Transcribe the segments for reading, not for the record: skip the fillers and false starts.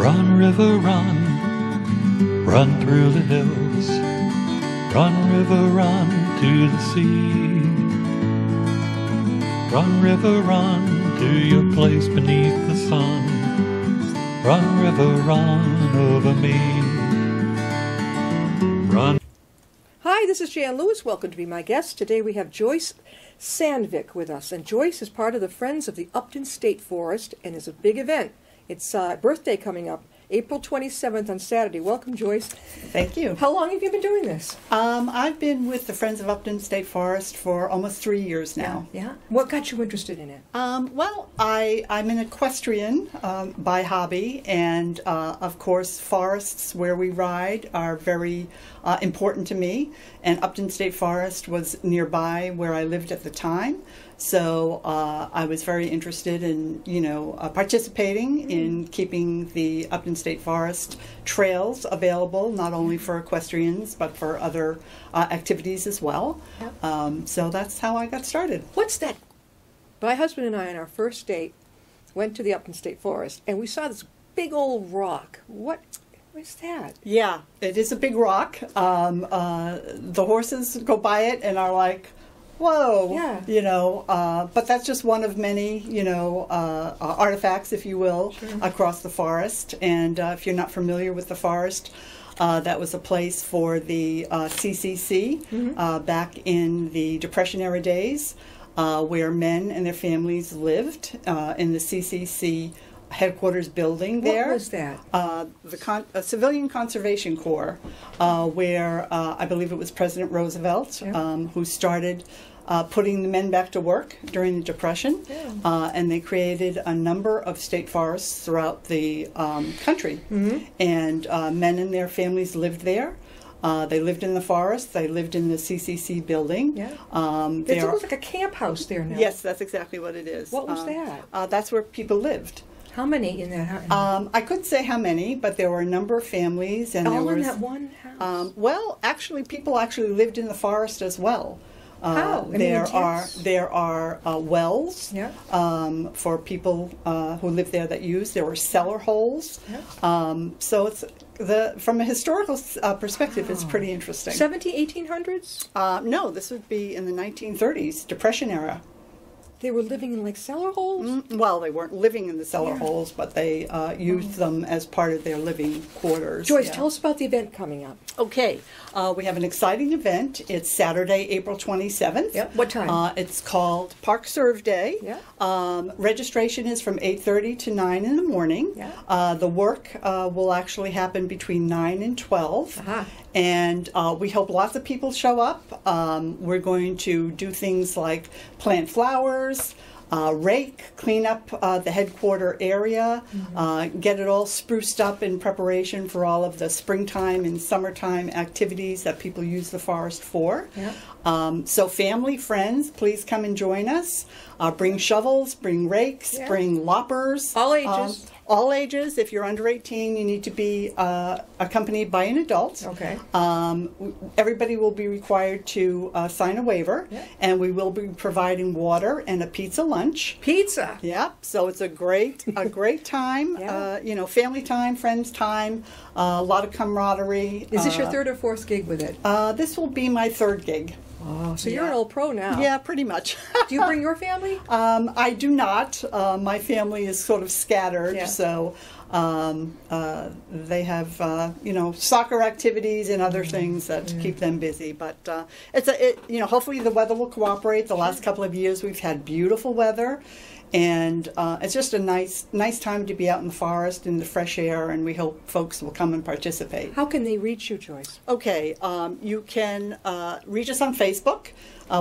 Run, river, run, run through the hills. Run, river, run to the sea. Run, river, run to your place beneath the sun. Run, river, run over me. Run. Hi, this is Jan Lewis. Welcome to be my guest. Today we have Joyce Sandvik with us, and Joyce is part of the Friends of the Upton State Forest, and is a big event. It's birthday coming up, April 27th on Saturday. Welcome, Joyce. Thank you. How long have you been doing this? I've been with the Friends of Upton State Forest for almost 3 years now. Yeah? What got you interested in it? Well, I'm an equestrian by hobby, and of course forests where we ride are very important to me, and Upton State Forest was nearby where I lived at the time. So I was very interested in, participating in keeping the Upton State Forest trails available, not only for equestrians, but for other activities as well. Yep. So that's how I got started. What's that? My husband and I, on our first date, went to the Upton State Forest, and we saw this big old rock. What is that? Yeah, it is a big rock. The horses go by it and are like, whoa, yeah. But that's just one of many, artifacts, if you will, sure, across the forest. And if you're not familiar with the forest, that was a place for the CCC mm-hmm. Back in the Depression era days, where men and their families lived in the CCC headquarters building there. What was that? The Civilian Conservation Corps, where I believe it was President Roosevelt who started putting the men back to work during the Depression, and they created a number of state forests throughout the country, mm-hmm. and men and their families lived there. They lived in the forest. They lived in the CCC building. Yeah. It looks like a camp house there now. Yes, that's exactly what it is. What was that? That's where people lived. How many in that house? I couldn't say how many, but there were a number of families, and all there was in that one house. Well, actually, people actually lived in the forest as well. How? There are wells yeah. For people who live there that use. There were cellar holes. Yeah. So it's from a historical perspective, it's pretty interesting. 1800s? No, this would be in the 1930s, Depression era. They were living in like cellar holes? Well, they weren't living in the cellar holes, but they used them as part of their living quarters. Joyce, tell us about the event coming up. Okay. We have an exciting event. It's Saturday, April 27th. Yep. What time? It's called Park Serve Day. Yeah. Registration is from 8:30 to 9 in the morning. Yeah. The work will actually happen between 9 and 12. Uh-huh. And we hope lots of people show up. We're going to do things like plant flowers, rake, clean up the headquarter area, mm-hmm. Get it all spruced up in preparation for all of the springtime and summertime activities that people use the forest for. Yeah. So family, friends, please come and join us. Bring shovels, bring rakes, yeah. bring loppers. All ages. All ages. If you're under 18, you need to be accompanied by an adult. Okay. Everybody will be required to sign a waiver, yeah. and we will be providing water and a pizza lunch. Pizza. Yeah. So it's a great time. Yeah. Family time, friends time, a lot of camaraderie. Is this your third or fourth gig with it? This will be my third gig. Oh, so you're an old pro now. Yeah, pretty much. Do you bring your family? I do not. My family is sort of scattered, yeah. So they have soccer activities and other things that keep them busy. But hopefully the weather will cooperate. The last couple of years we've had beautiful weather. And it's just a nice time to be out in the forest in the fresh air, and we hope folks will come and participate. How can they reach you, Joyce? Okay, you can reach us on Facebook.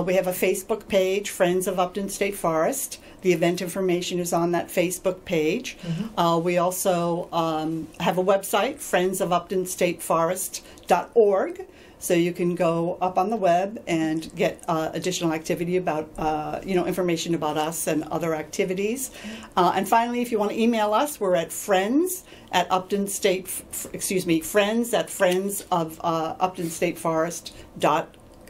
We have a Facebook page, Friends of Upton State Forest. The event information is on that Facebook page. Mm-hmm. We also have a website, friendsofuptonstateforest.org. So you can go up on the web and get additional activity about, information about us and other activities. And finally, if you want to email us, we're at friends at friends@friendsofuptonstateforest.org.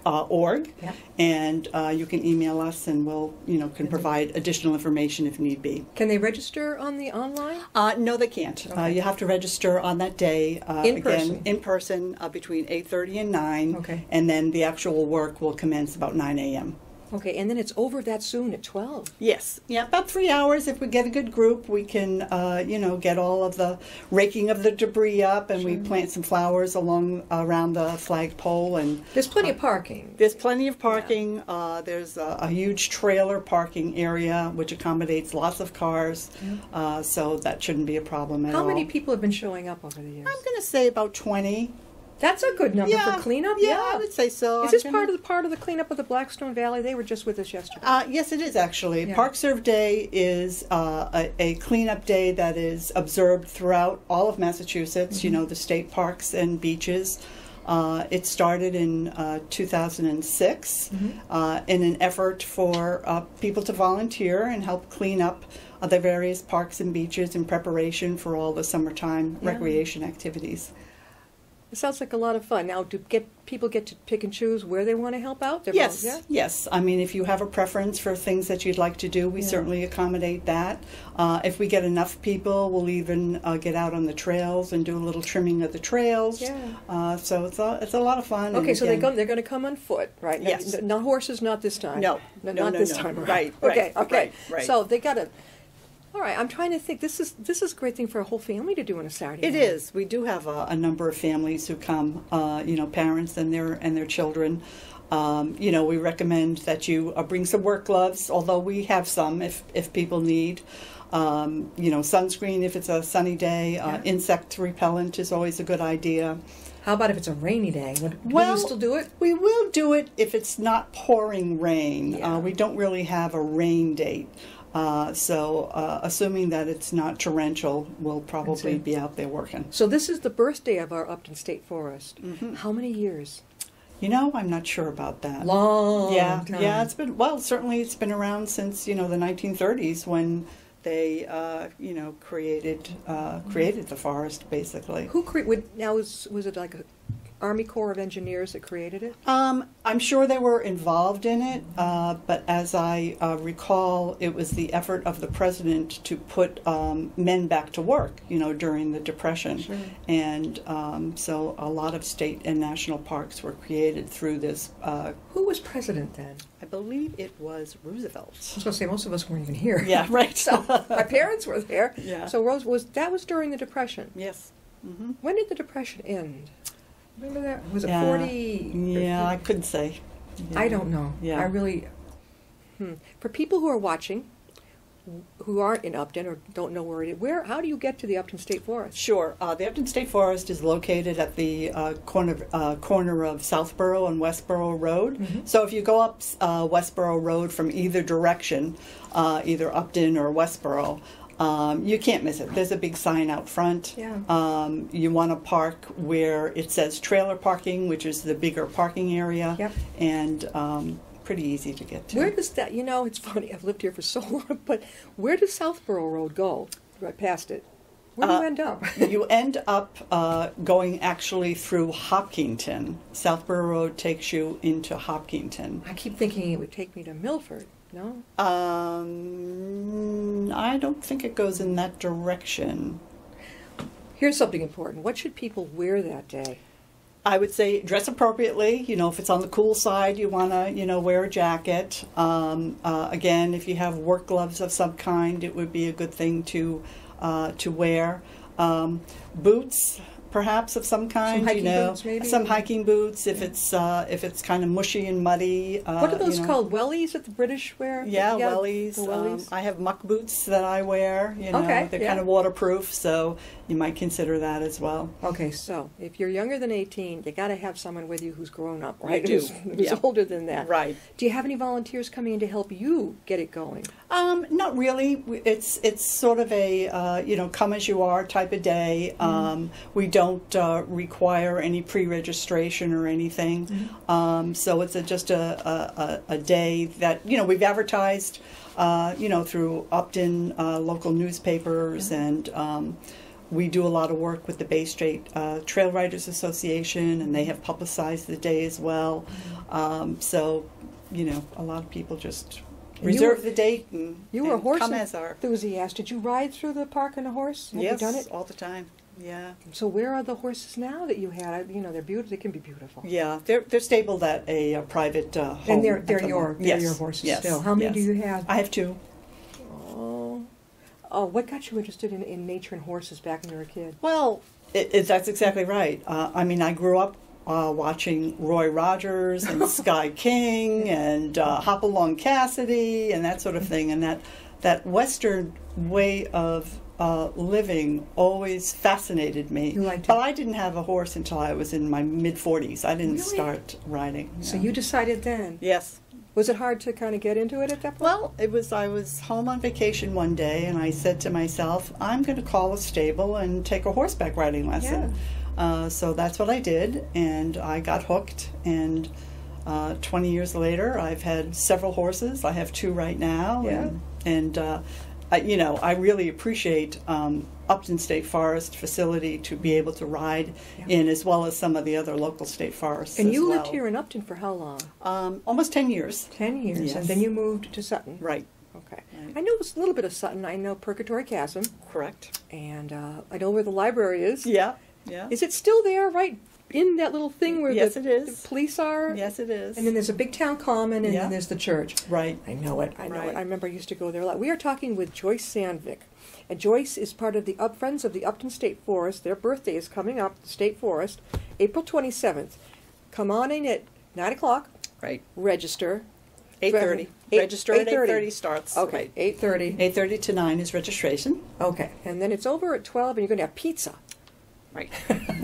org, Yep. and you can email us, and we'll can provide additional information if need be. Can they register on the online? No, they can't. Okay. You have to register on that day. Person? In person between 8:30 and 9. Okay. And then the actual work will commence about 9 a.m. Okay, and then it's over that soon at 12. Yes. Yeah, about 3 hours. If we get a good group, we can, get all of the raking of the debris up, and we plant some flowers around the flagpole. And There's plenty of parking. there's plenty of parking. There's a huge trailer parking area, which accommodates lots of cars. So that shouldn't be a problem at all. How many people have been showing up over the years? I'm going to say about 20. That's a good number for cleanup. Yeah, I would say so. Is this part of the cleanup of the Blackstone Valley? They were just with us yesterday. Yes, it is actually. Yeah. Park Serve Day is a cleanup day that is observed throughout all of Massachusetts. The state parks and beaches. It started in 2006 in an effort for people to volunteer and help clean up the various parks and beaches in preparation for all the summertime recreation activities. It sounds like a lot of fun. Now, do people get to pick and choose where they want to help out? They're Yes, yeah? yes. I mean, if you have a preference for things that you'd like to do, we certainly accommodate that. If we get enough people, we'll even get out on the trails and do a little trimming of the trails. Yeah. So it's a lot of fun. Okay, and so again, they're going to come on foot, right? Yes. No horses, not this time. No. Not this time. Right, Okay. right. So they got to. All right, I'm trying to think. This is a great thing for a whole family to do on a Saturday. It is. We do have a number of families who come. Parents and their children. We recommend that you bring some work gloves, although we have some if people need. Sunscreen if it's a sunny day. Insect repellent is always a good idea. How about if it's a rainy day? Will Well, you still do it? We will do it if it's not pouring rain. Yeah. We don't really have a rain date. So assuming that it's not torrential, we'll probably be out there working. So this is the birthday of our Upton State Forest. How many years? I'm not sure about that. Long Yeah, time. yeah. Certainly it's been around since, the 1930s when they, created the forest, basically. Who was it like a Army Corps of Engineers that created it? I'm sure they were involved in it, but as I recall, it was the effort of the president to put men back to work, during the Depression. Sure. And so a lot of state and national parks were created through this. Who was president then? I believe it was Roosevelt. I was going to say most of us weren't even here. Yeah, right. So my parents were there. Yeah. So that was during the Depression. Yes. When did the Depression end? Remember that? Was it Yeah. 40? Yeah, I couldn't say. Yeah. I don't know. Yeah. I really. For people who are watching, who aren't in Upton or don't know where it is, how do you get to the Upton State Forest? Sure. The Upton State Forest is located at the corner of Southborough and Westborough Road. So if you go up Westborough Road from either direction, either Upton or Westborough, you can't miss it. There's a big sign out front. Yeah. You want to park where it says trailer parking, which is the bigger parking area, Yep. and pretty easy to get to. Where does that? It's funny. I've lived here for so long, but where does Southborough Road go? Right past it. Where do you end up? You end up going actually through Hopkinton. Southborough Road takes you into Hopkinton. I keep thinking it would take me to Milford. No. I don't think it goes in that direction. Here's something important. What should people wear that day? I would say dress appropriately. If it's on the cool side, you want to, wear a jacket. Again, if you have work gloves of some kind, it would be a good thing to wear. Boots, perhaps of some kind. Some hiking boots, maybe? Some hiking boots. If it's kind of mushy and muddy. What are those called? Wellies that the British wear? Yeah, wellies. The wellies. I have muck boots that I wear. Okay, they're yeah. kind of waterproof, so you might consider that as well. Okay, so if you're younger than 18, you got to have someone with you who's grown up, right? You do. Who's Yeah. older than that. Right. Do you have any volunteers coming in to help you get it going? Not really. It's sort of a come as you are type of day. We don't require any pre-registration or anything. So it's just a day that we've advertised through Upton local newspapers, and we do a lot of work with the Bay State Trail Riders Association, and they have publicized the day as well. So, you know, a lot of people just reserve the date and You were a horse come as our... enthusiast. Did you ride through the park on a horse? Have Yes, you done it? all the time. Yeah. So where are the horses now that you had? You know, they're beautiful. They can be beautiful. Yeah, they're stabled at a private home. And they're at the your moment. horses Yes. still. How many Yes. do you have? I have 2. Oh, what got you interested in nature and horses back when you were a kid? Well, that's exactly right. I mean, I grew up watching Roy Rogers and Sky King and Hopalong Cassidy and that sort of thing, and that Western way of living always fascinated me. You liked it? But I didn't have a horse until I was in my mid-40s. I didn't Really? start riding. So you decided then. Yes. Was it hard to kind of get into it at that point? Well, I was home on vacation one day, and I said to myself, I'm going to call a stable and take a horseback riding lesson. Yeah. So that's what I did, and I got hooked. And 20 years later, I've had several horses. I have 2 right now. Yeah. And you know, I really appreciate Upton State Forest facility to be able to ride in, as well as some of the other local state forests. And as you well. lived here in Upton for how long? Almost 10 years. 10 years. Yes. And then you moved to Sutton. Right. Okay. Right. I know a little bit of Sutton. I know Purgatory Chasm. Correct. And I know where the library is. Yeah. Yeah. Is it still there, right in that little thing where Yes, the, it is. the police are? Yes, it is. And then there's a big town common, and Yeah. then there's the church. Right. I know it. I know Right. it. I remember I used to go there a lot. We are talking with Joyce Sandvik. And Joyce is part of the Friends of the Upton State Forest. Their birthday is coming up, the State Forest, April 27th. Come on in at 9 o'clock. Right. Register. 8:30. Register at 8:30 starts. Okay, Right. 8:30. 8:30 to 9 is registration. Okay, and then it's over at 12, and you're going to have pizza. Right.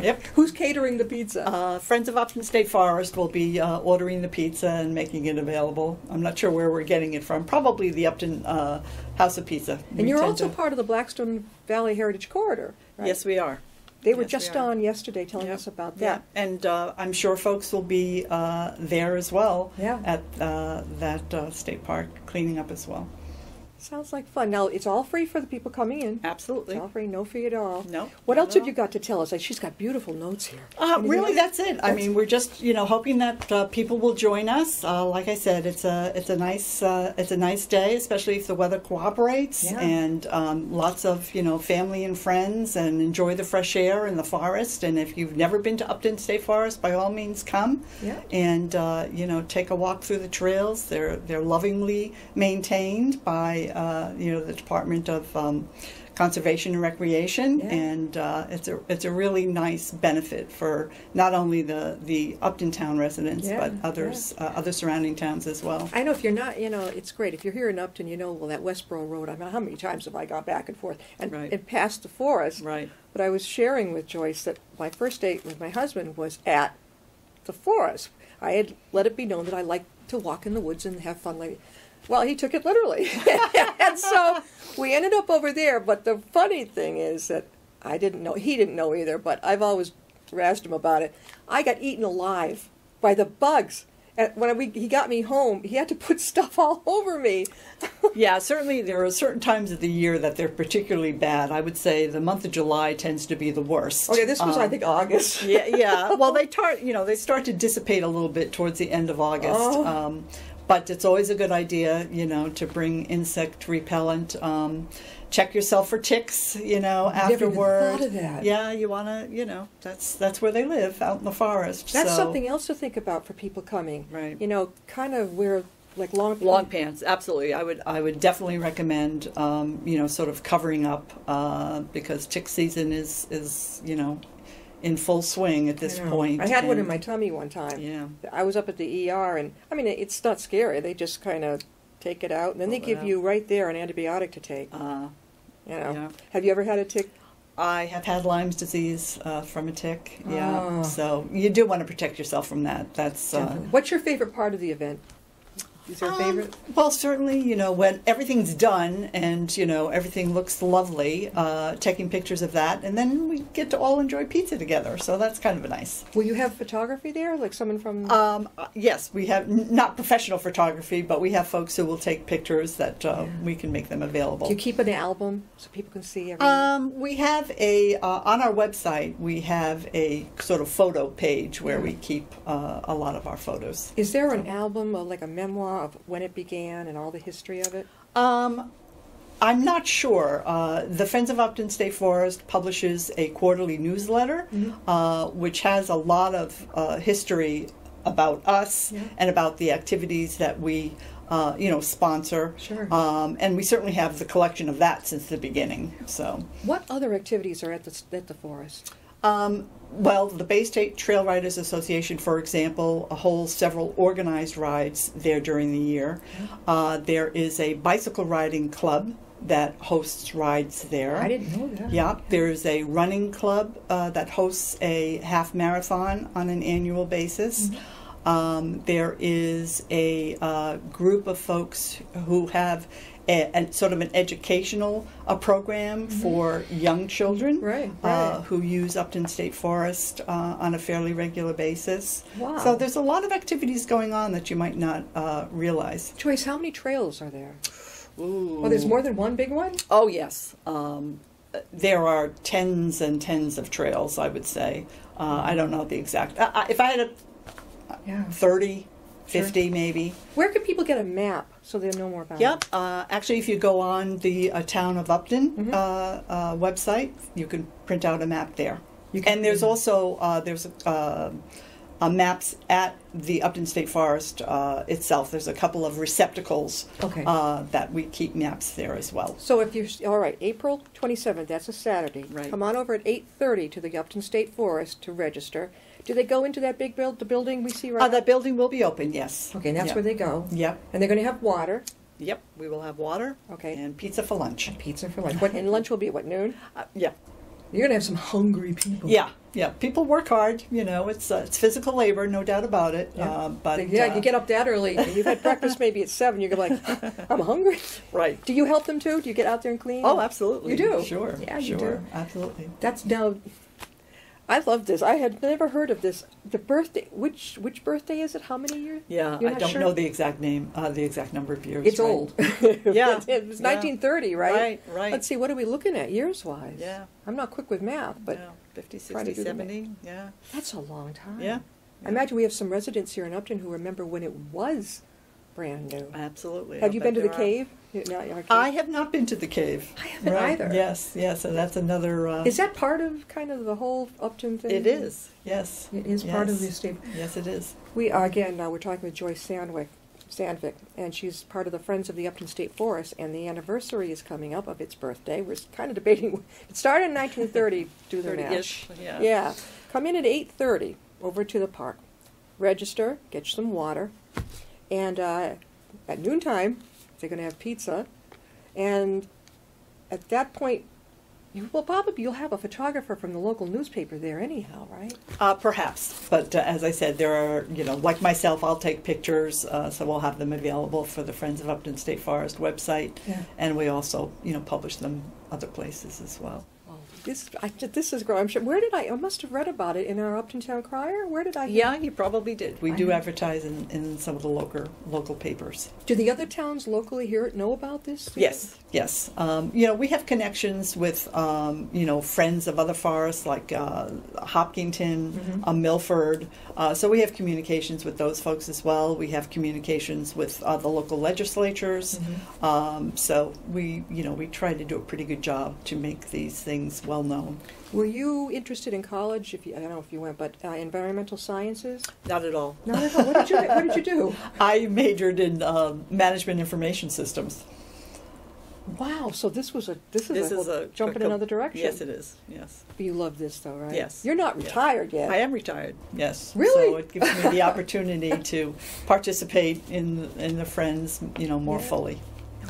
Yep. Who's catering the pizza? Friends of Upton State Forest will be ordering the pizza and making it available. I'm not sure where we're getting it from. Probably the Upton House of Pizza. And you're also part of the Blackstone Valley Heritage Corridor, right? Yes, we are. They were Yes, just we are. on yesterday telling us about that. Yeah, and I'm sure folks will be there as well at that state park, cleaning up as well. Sounds like fun. Now, it's all free for the people coming in. Absolutely. It's all free, no fee at all. No. What not else at have all. you got to tell us? She's got beautiful notes here. Anything Really, else? that's it. I mean, we're just hoping that people will join us. Like I said, it's a nice day, especially if the weather cooperates, Yeah. and lots of family and friends, and enjoy the fresh air in the forest. And if you've never been to Upton State Forest, by all means come and take a walk through the trails. They're lovingly maintained by the Department of Conservation and Recreation, and it's a really nice benefit for not only the Upton town residents, but others other surrounding towns as well. I know if you're not, it's great. If you're here in Upton, well, that Westboro Road, I mean, how many times have I gone back and forth and past the forest? Right. But I was sharing with Joyce that my first date with my husband was at the forest. I had let it be known that I like to walk in the woods and have fun. Well, he took it literally. And so we ended up over there. But the funny thing is that I didn't know, he didn't know either, but I've always razzed him about it. I got eaten alive by the bugs. And when he got me home, he had to put stuff all over me. Yeah, certainly there are certain times of the year that they're particularly bad. I would say the month of July tends to be the worst. Okay, this was, I think, August. Yeah. Well, they start to dissipate a little bit towards the end of August. Oh. But it's always a good idea, to bring insect repellent. Check yourself for ticks, afterward. Never even thought of that. Yeah, you want to, that's where they live, out in the forest. That's so. something else to think about for people coming. Right. Kind of wear like long pants. Absolutely, I would definitely recommend, sort of covering up because tick season is in full swing at this point. I had one in my tummy one time. Yeah. I was up at the ER, and I mean, it's not scary. They just kind of take it out, and then they give you right there an antibiotic to take. Yeah. Have you ever had a tick? I have had Lyme's disease from a tick. Yeah. Oh. So you do want to protect yourself from that. That's. What's your favorite part of the event? Is there a favorite? Well, certainly, when everything's done and, everything looks lovely, taking pictures of that, and then we get to all enjoy pizza together. So that's kind of nice. Will you have photography there, like someone from? Yes, we have not professional photography, but we have folks who will take pictures that we can make them available. Do you keep an album so people can see everything? We have on our website, we have a sort of photo page where we keep a lot of our photos. Is there an album or like a memoir of when it began and all the history of it? I'm not sure. The Friends of Upton State Forest publishes a quarterly newsletter, which has a lot of history about us and about the activities that we sponsor. Sure. And we certainly have the collection of that since the beginning. So, what other activities are at the forest? Well, the Bay State Trail Riders Association, for example, holds several organized rides there during the year. There is a bicycle riding club that hosts rides there. I didn't know that. Yeah, there is a running club that hosts a half marathon on an annual basis. There is a group of folks who have sort of an educational program for young children who use Upton State Forest on a fairly regular basis. Wow. So there's a lot of activities going on that you might not realize. Joyce, how many trails are there? Ooh. Oh, there's more than one big one? Oh, yes. There are tens and tens of trails, I would say. I don't know the exact. If I had 30, 50 maybe. Where can people get a map so they know more about it? Yep. Actually, if you go on the Town of Upton website, you can print out a map there. And there's also maps at the Upton State Forest itself. There's a couple of receptacles that we keep maps there as well. So if you're, all right, April 27th, that's a Saturday. Right. Come on over at 8:30 to the Upton State Forest to register. Do they go into that big the building we see right now? That building will be open, yes. Okay, and that's where they go. Yep. And they're going to have water. Yep, we will have water and pizza for lunch. Pizza for lunch. And lunch will be at what, noon? Yeah. You're going to have some hungry people. Yeah, yeah. People work hard. It's physical labor, no doubt about it. Yeah. But you get up that early. You've had breakfast maybe at 7. You're like, I'm hungry. Right. Do you help them too? Do you get out there and clean? Oh, absolutely. You do? Sure. Yeah, sure. you do. Absolutely. That's now. I love this. I had never heard of this. The birthday. Which birthday is it? How many years? Yeah, I don't know the exact name, the exact number of years. It's right? old. Yeah, it was 1930, right? Right. Let's see. What are we looking at years-wise? Yeah. I'm not quick with math, but 50, 60, 70. Yeah. That's a long time. Yeah. I imagine we have some residents here in Upton who remember when it was brand new. Absolutely. Have you been to the cave? I have not been to the cave. I haven't either. Yes, and that's another... Is that part of kind of the whole Upton thing? It is, yes. It is part of the estate. Yes, it is. We are, again, we're talking with Joyce Sandvik, and she's part of the Friends of the Upton State Forest, and the anniversary is coming up of its birthday. We're kind of debating. It started in 1930, do the math. 30-ish, yeah. Yeah. Come in at 8:30 over to the park. Register, get you some water, and at noontime, they're going to have pizza, and at that point, you'll have a photographer from the local newspaper there anyhow, right? Perhaps, but as I said, there are, like myself, I'll take pictures, so we'll have them available for the Friends of Upton State Forest website, and we also, publish them other places as well. This is growing. Where did I must have read about it in our Upton Town Crier? Where did I? Yeah, you probably did. We do advertise in some of the local papers. Do the other towns locally here know about this? Yes. We have connections with friends of other forests like Hopkinton, Milford. So we have communications with those folks as well. We have communications with the local legislatures. So we try to do a pretty good job to make these things well known. Were you interested in college? I don't know if you went, but environmental sciences? Not at all. Not at all. What did you do? I majored in management information systems. Wow. So this is a jump in another direction. Yes, it is. Yes. But you love this, though, right? Yes. You're not retired yet. I am retired. Yes. Really? So it gives me the opportunity to participate in the Friends, more fully.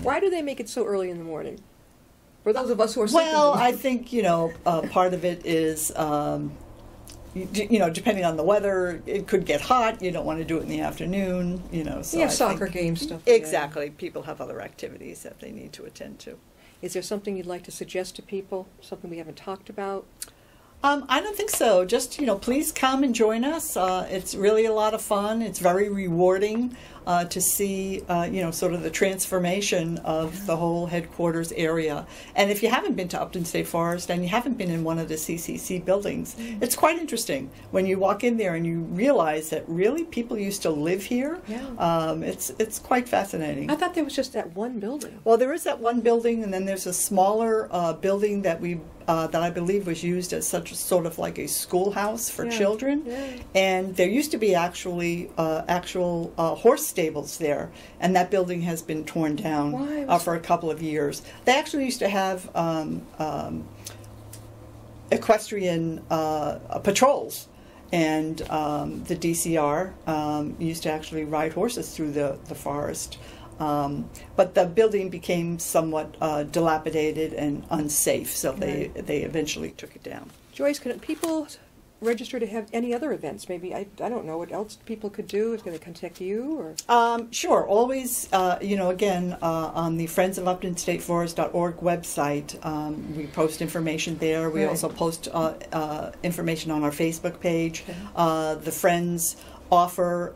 Why do they make it so early in the morning? For those of us who are well, I think part of it is depending on the weather, it could get hot. You don't want to do it in the afternoon. So Yeah, I soccer think- games, stuff. Exactly. People have other activities that they need to attend to. Is there something you'd like to suggest to people? Something we haven't talked about? I don't think so. Just, please come and join us. It's really a lot of fun. It's very rewarding to see, sort of the transformation of the whole headquarters area. And if you haven't been to Upton State Forest and you haven't been in one of the CCC buildings, it's quite interesting when you walk in there and you realize that really people used to live here. Yeah. It's quite fascinating. I thought there was just that one building. Well, there is that one building, and then there's a smaller building that I believe was used as sort of like a schoolhouse for children. Yeah. And there used to be actual horse stables there, and that building has been torn down for a couple of years. They actually used to have equestrian patrols. And the DCR used to actually ride horses through the forest. But the building became somewhat dilapidated and unsafe, so they eventually took it down. Joyce, can people register to have any other events? Maybe, I don't know what else people could do. Is going to contact you? Or Sure. Always, again, on the Friends of Upton State Forest.org website, we post information there. We also post information on our Facebook page. The Friends offer,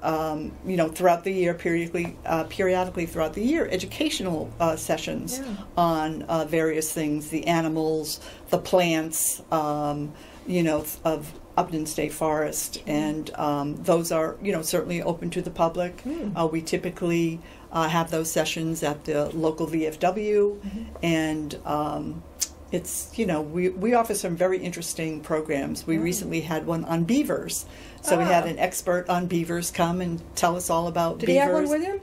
throughout the year, periodically throughout the year, educational sessions on various things, the animals, the plants, of Upton State Forest, and those are, certainly open to the public. We typically have those sessions at the local VFW, and it's, we offer some very interesting programs. We recently had one on beavers. So we had an expert on beavers come and tell us all about beavers. Did he have one with him?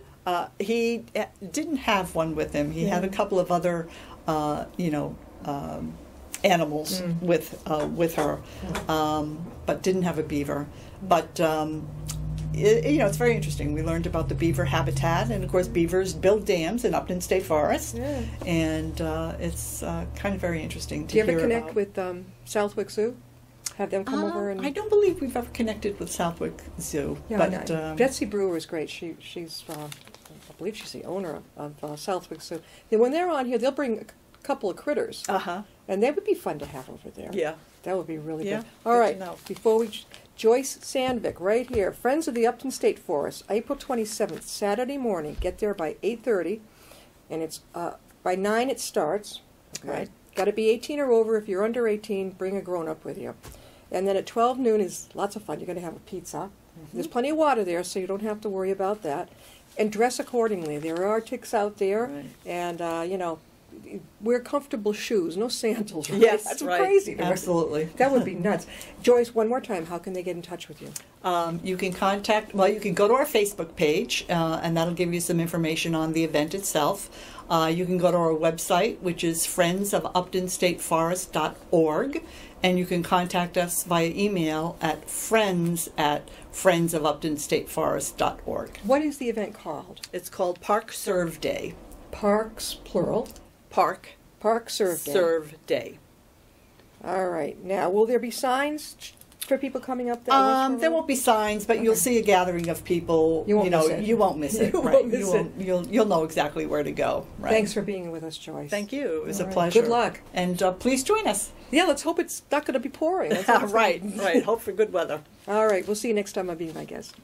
He didn't have one with him. He had a couple of other, animals with her, but didn't have a beaver. But it's very interesting. We learned about the beaver habitat, and of course, beavers build dams in Upton State Forest, and it's kind of very interesting to hear about. Do you ever connect with Southwick Zoo? Have them come over? And I don't believe we've ever connected with Southwick Zoo. Yeah, but Betsy Brewer is great. She's I believe she's the owner of Southwick Zoo. And when they're on here, they'll bring a couple of critters. And that would be fun to have over there. Yeah. That would be really good. Good All right. to know. Before we... Joyce Sandvik, right here. Friends of the Upton State Forest, April 27th, Saturday morning. Get there by 8:30. And it's by 9 it starts. Okay. Right. Got to be 18 or over. If you're under 18, bring a grown-up with you. And then at 12 noon is lots of fun. You're going to have a pizza. There's plenty of water there, so you don't have to worry about that. And dress accordingly. There are ticks out there. Right. And, wear comfortable shoes, no sandals. Right? Yes, That's right. crazy. Absolutely. That would be nuts. Joyce, one more time, how can they get in touch with you? You can you can go to our Facebook page, and that'll give you some information on the event itself. You can go to our website, which is friendsofuptonstateforest.org, and you can contact us via email at friends@friendsofuptonstateforest.org. What is the event called? It's called Park Serve Day. Parks, plural. Park Serve Day. Serve Day. All right. Now, will there be signs for people coming up there? There won't be signs, but you'll see a gathering of people. You won't miss it. You won't miss it. You Right. won't miss it. You'll know exactly where to go. Right. Thanks for being with us, Joyce. Thank you. It was All a right. pleasure. Good luck. And please join us. Yeah, let's hope it's not going to be pouring. That's Right. Hope for good weather. All right. We'll see you next time on Being My Guest.